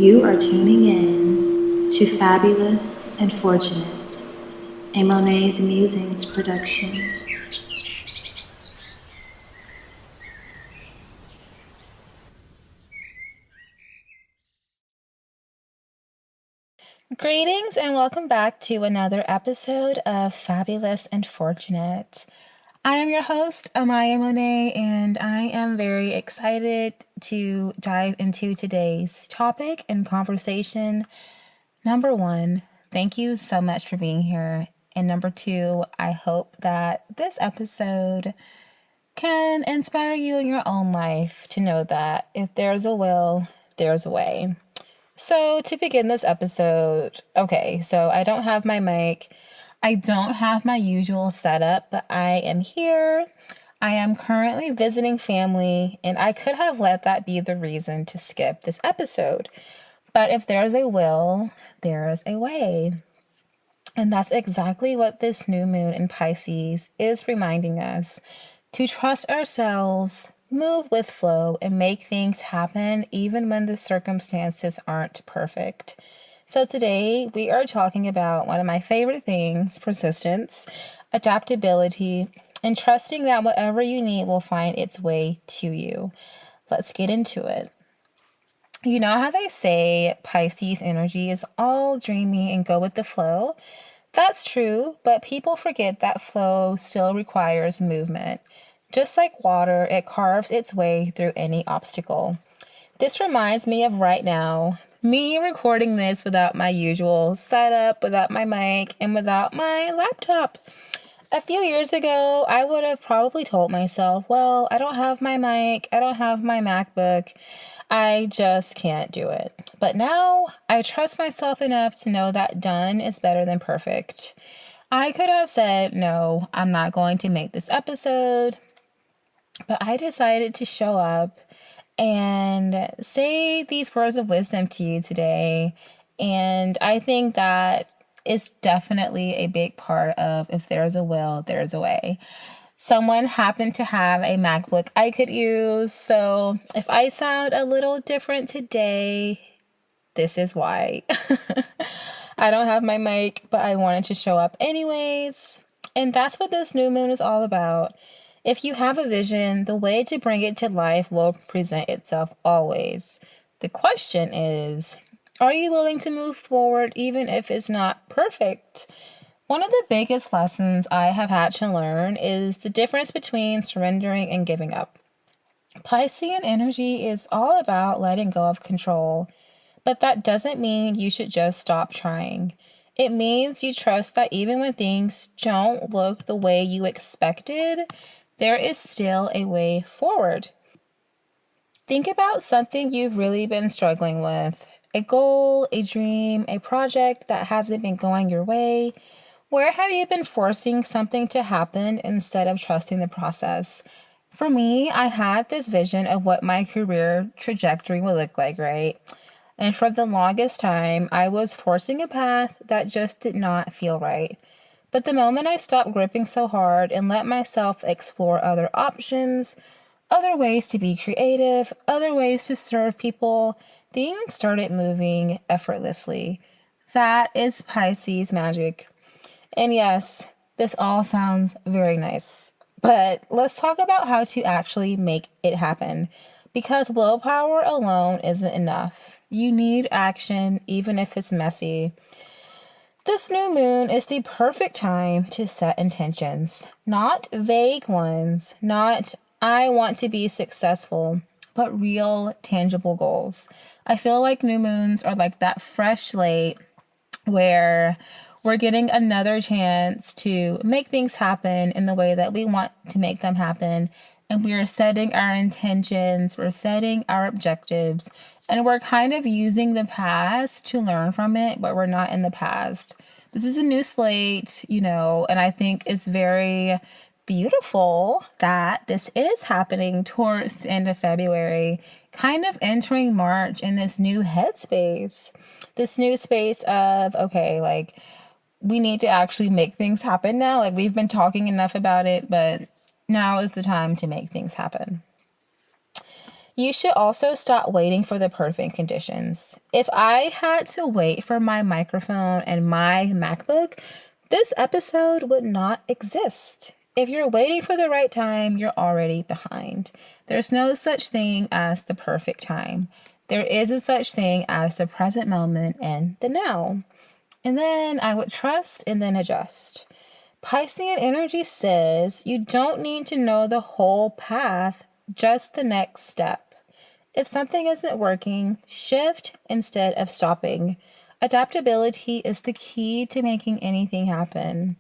You are tuning in to Fabulous and Fortunate, a Monet's Musings production. Greetings and welcome back to another episode of Fabulous and Fortunate. I am your host, Amayah Monáe, and I am very excited to dive into today's topic and conversation. Number one, thank you so much for being here. And number two, I hope that this episode can inspire you in your own life to know that if there's a will, there's a way. So, to begin this episode, so I don't have my mic. I don't have my usual setup, but I am here. I am currently visiting family, and I could have let that be the reason to skip this episode. But if there's a will, there's a way. And that's exactly what this new moon in Pisces is reminding us, to trust ourselves, move with flow, and make things happen even when the circumstances aren't perfect. So today we are talking about one of my favorite things, persistence, adaptability, and trusting that whatever you need will find its way to you. Let's get into it. You know how they say Pisces energy is all dreamy and go with the flow? That's true, but people forget that flow still requires movement. Just like water, it carves its way through any obstacle. This reminds me of right now, me recording this without my usual setup, without my mic, and without my laptop. A few years ago, I would have probably told myself, well, I don't have my mic, I don't have my MacBook, I just can't do it. But now, I trust myself enough to know that done is better than perfect. I could have said, no, I'm not going to make this episode, but I decided to show up and say these words of wisdom to you today. And I think that is definitely a big part of if there's a will, there's a way. Someone happened to have a MacBook I could use, so if I sound a little different today, this is why. I don't have my mic, but I wanted to show up anyways. And that's what this new moon is all about. If you have a vision, the way to bring it to life will present itself always. The question is, are you willing to move forward even if it's not perfect? One of the biggest lessons I have had to learn is the difference between surrendering and giving up. Piscean energy is all about letting go of control, but that doesn't mean you should just stop trying. It means you trust that even when things don't look the way you expected, there is still a way forward. Think about something you've really been struggling with, a goal, a dream, a project that hasn't been going your way. Where have you been forcing something to happen instead of trusting the process? For me, I had this vision of what my career trajectory would look like, right? And for the longest time, I was forcing a path that just did not feel right. But the moment I stopped gripping so hard and let myself explore other options, other ways to be creative, other ways to serve people, things started moving effortlessly. That is Pisces magic. And yes, this all sounds very nice. But let's talk about how to actually make it happen. Because willpower alone isn't enough. You need action, even if it's messy. This new moon is the perfect time to set intentions. Not vague ones, not I want to be successful, but real, tangible goals. I feel like new moons are like that fresh slate where we're getting another chance to make things happen in the way that we want to make them happen. And we're setting our intentions, we're setting our objectives, and we're kind of using the past to learn from it, but we're not in the past. This is a new slate, and I think it's very beautiful that this is happening towards the end of February, kind of entering March in this new headspace, this new space of, okay, like we need to actually make things happen now. Like we've been talking enough about it, but now is the time to make things happen. You should also stop waiting for the perfect conditions. If I had to wait for my microphone and my MacBook, this episode would not exist. If you're waiting for the right time, you're already behind. There's no such thing as the perfect time. There is a such thing as the present moment and the now. And then I would trust and then adjust. Piscean energy says you don't need to know the whole path, just the next step. If something isn't working, shift instead of stopping. Adaptability is the key to making anything happen.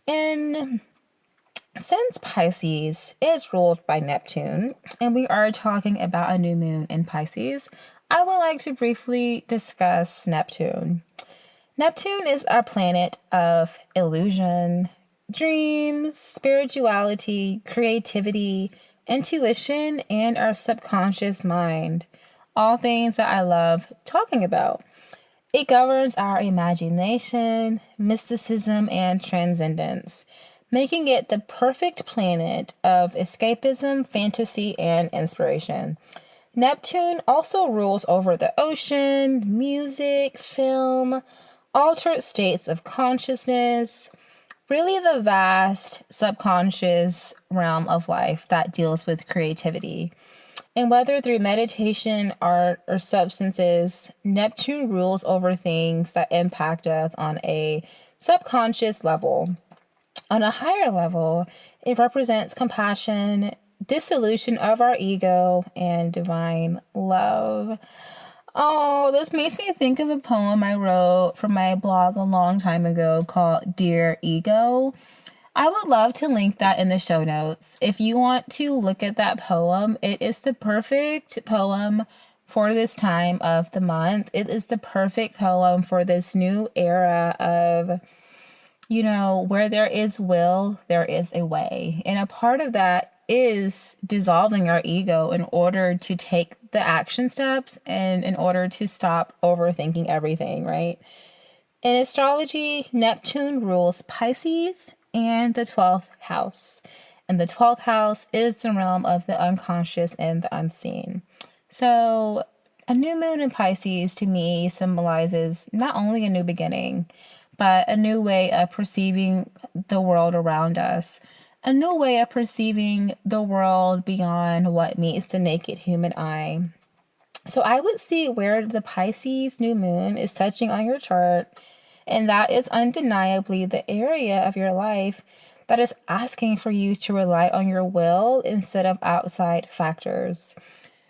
And since Pisces is ruled by Neptune, and we are talking about a new moon in Pisces, I would like to briefly discuss Neptune. Neptune is our planet of illusion, dreams, spirituality, creativity, intuition, and our subconscious mind. All things that I love talking about. It governs our imagination, mysticism, and transcendence, making it the perfect planet of escapism, fantasy, and inspiration. Neptune also rules over the ocean, music, film, altered states of consciousness, really the vast subconscious realm of life that deals with creativity. And whether through meditation, art, or substances, Neptune rules over things that impact us on a subconscious level. On a higher level, it represents compassion, dissolution of our ego, and divine love. Oh, this makes me think of a poem I wrote for my blog a long time ago called Dear Ego. I would love to link that in the show notes. If you want to look at that poem, it is the perfect poem for this time of the month. It is the perfect poem for this new era of, where there is will, there is a way. And a part of that is dissolving our ego in order to take the action steps and in order to stop overthinking everything, right? In astrology, Neptune rules Pisces and the 12th house. And the 12th house is the realm of the unconscious and the unseen. So a new moon in Pisces to me symbolizes not only a new beginning, but a new way of perceiving the world around us, a new way of perceiving the world beyond what meets the naked human eye. So I would see where the Pisces new moon is touching on your chart, and that is undeniably the area of your life that is asking for you to rely on your will instead of outside factors.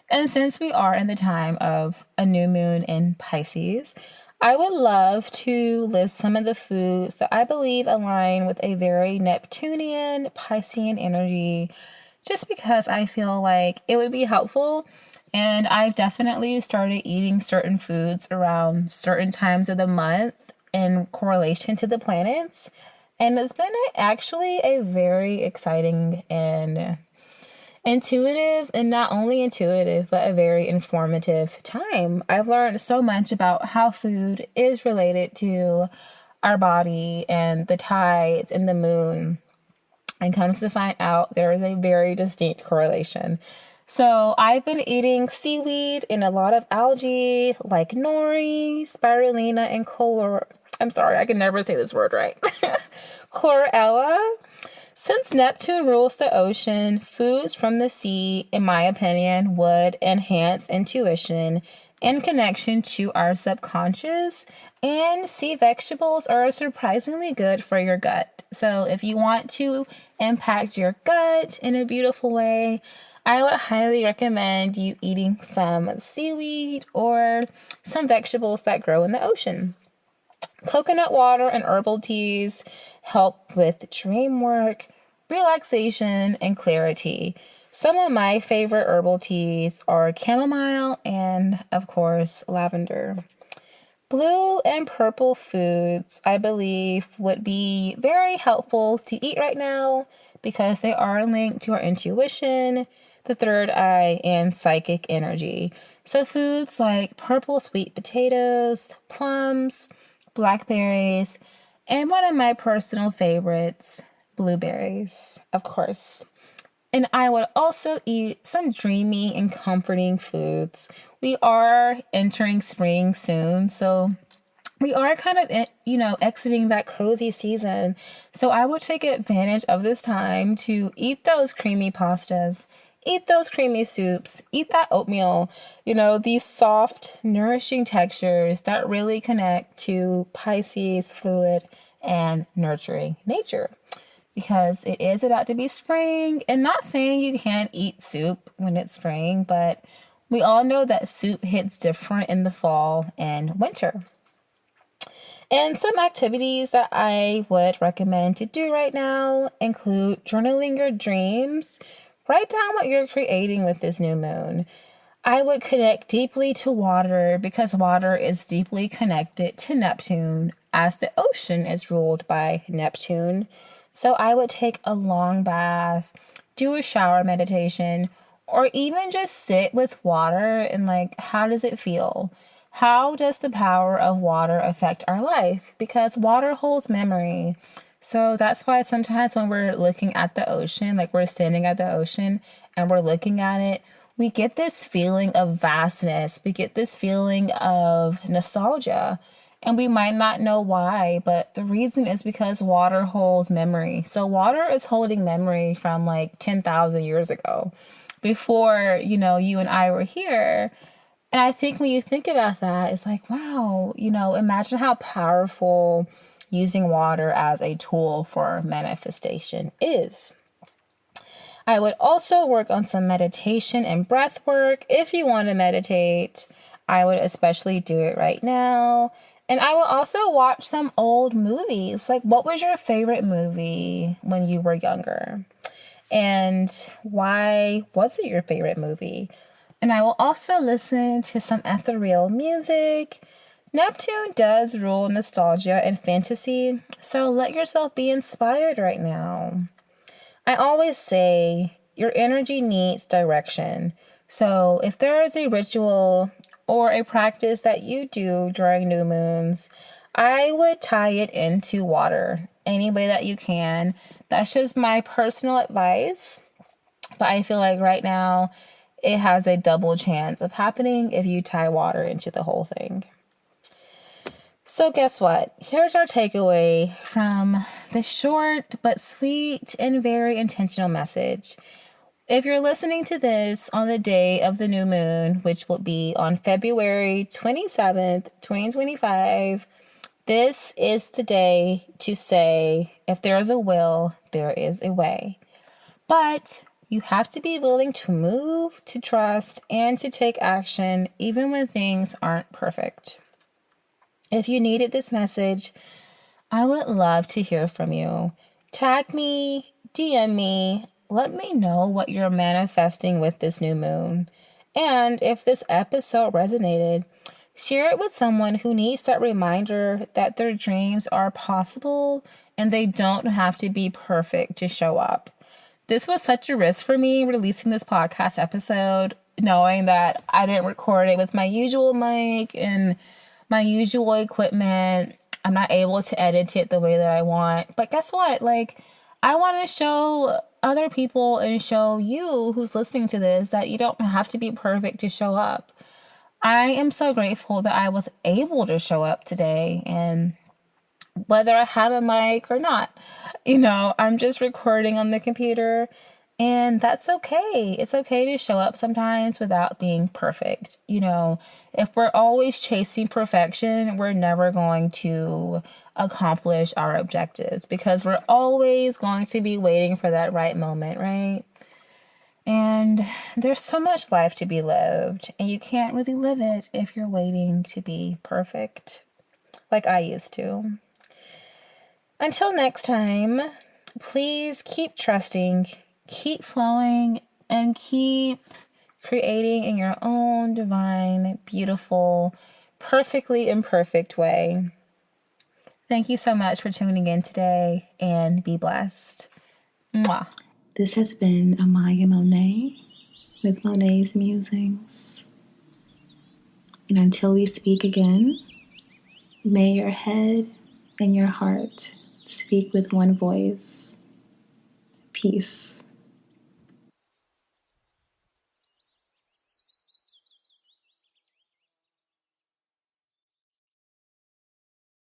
And since we are in the time of a new moon in Pisces, I would love to list some of the foods that I believe align with a very Neptunian, Piscean energy, just because I feel like it would be helpful. And I've definitely started eating certain foods around certain times of the month in correlation to the planets. And it's been actually a very exciting and intuitive, and not only intuitive, but a very informative time. I've learned so much about how food is related to our body and the tides and the moon, and comes to find out there is a very distinct correlation. So I've been eating seaweed and a lot of algae like nori, spirulina, and I'm sorry, I can never say this word right. Chlorella. Since Neptune rules the ocean, foods from the sea, in my opinion, would enhance intuition and connection to our subconscious. And sea vegetables are surprisingly good for your gut. So if you want to impact your gut in a beautiful way, I would highly recommend you eating some seaweed or some vegetables that grow in the ocean. Coconut water and herbal teas help with dream work, relaxation, and clarity. Some of my favorite herbal teas are chamomile and, of course, lavender. Blue and purple foods, I believe, would be very helpful to eat right now because they are linked to our intuition, the third eye, and psychic energy. So foods like purple sweet potatoes, plums, blackberries, and one of my personal favorites, blueberries, of course. And I would also eat some dreamy and comforting foods. We are entering spring soon, so we are kind of, exiting that cozy season. So I would take advantage of this time to eat those creamy pastas, eat those creamy soups, eat that oatmeal, these soft, nourishing textures that really connect to Pisces, fluid, and nurturing nature. Because it is about to be spring, and not saying you can't eat soup when it's spring, but we all know that soup hits different in the fall and winter. And some activities that I would recommend to do right now include journaling your dreams. Write down what you're creating with this new moon. I would connect deeply to water because water is deeply connected to Neptune, as the ocean is ruled by Neptune. So I would take a long bath, do a shower meditation, or even just sit with water and how does it feel? How does the power of water affect our life? Because water holds memory. So that's why sometimes when we're looking at the ocean, like we're standing at the ocean and we're looking at it, we get this feeling of vastness. We get this feeling of nostalgia. And we might not know why, but the reason is because water holds memory. So water is holding memory from 10,000 years ago, before, you and I were here. And I think when you think about that, it's wow, imagine how powerful using water as a tool for manifestation is. I would also work on some meditation and breath work. If you want to meditate, I would especially do it right now. And I will also watch some old movies. What was your favorite movie when you were younger? And why was it your favorite movie? And I will also listen to some ethereal music. Neptune does rule nostalgia and fantasy, so let yourself be inspired right now. I always say your energy needs direction. So if there is a ritual or a practice that you do during new moons, I would tie it into water any way that you can. That's just my personal advice. But I feel like right now it has a double chance of happening if you tie water into the whole thing. So guess what? Here's our takeaway from the short but sweet and very intentional message. If you're listening to this on the day of the new moon, which will be on February 27th, 2025, this is the day to say, if there is a will, there is a way. But you have to be willing to move, to trust, and to take action, even when things aren't perfect. If you needed this message, I would love to hear from you. Tag me, DM me, let me know what you're manifesting with this new moon. And if this episode resonated, share it with someone who needs that reminder that their dreams are possible and they don't have to be perfect to show up. This was such a risk for me releasing this podcast episode, knowing that I didn't record it with my usual mic and my usual equipment. I'm not able to edit it the way that I want. But guess what? I want to show other people and show you who's listening to this that you don't have to be perfect to show up. I am so grateful that I was able to show up today, and whether I have a mic or not, I'm just recording on the computer, and that's okay. It's okay to show up sometimes without being perfect. If we're always chasing perfection, we're never going to accomplish our objectives because we're always going to be waiting for that right moment, right? And there's so much life to be lived, and you can't really live it if you're waiting to be perfect, like I used to. Until next time, please keep trusting, keep flowing, and keep creating in your own divine, beautiful, perfectly imperfect way. Thank you so much for tuning in today, and be blessed. Mwah. This has been Amayah Monáe with Monáe's Musings. And until we speak again, may your head and your heart speak with one voice. Peace.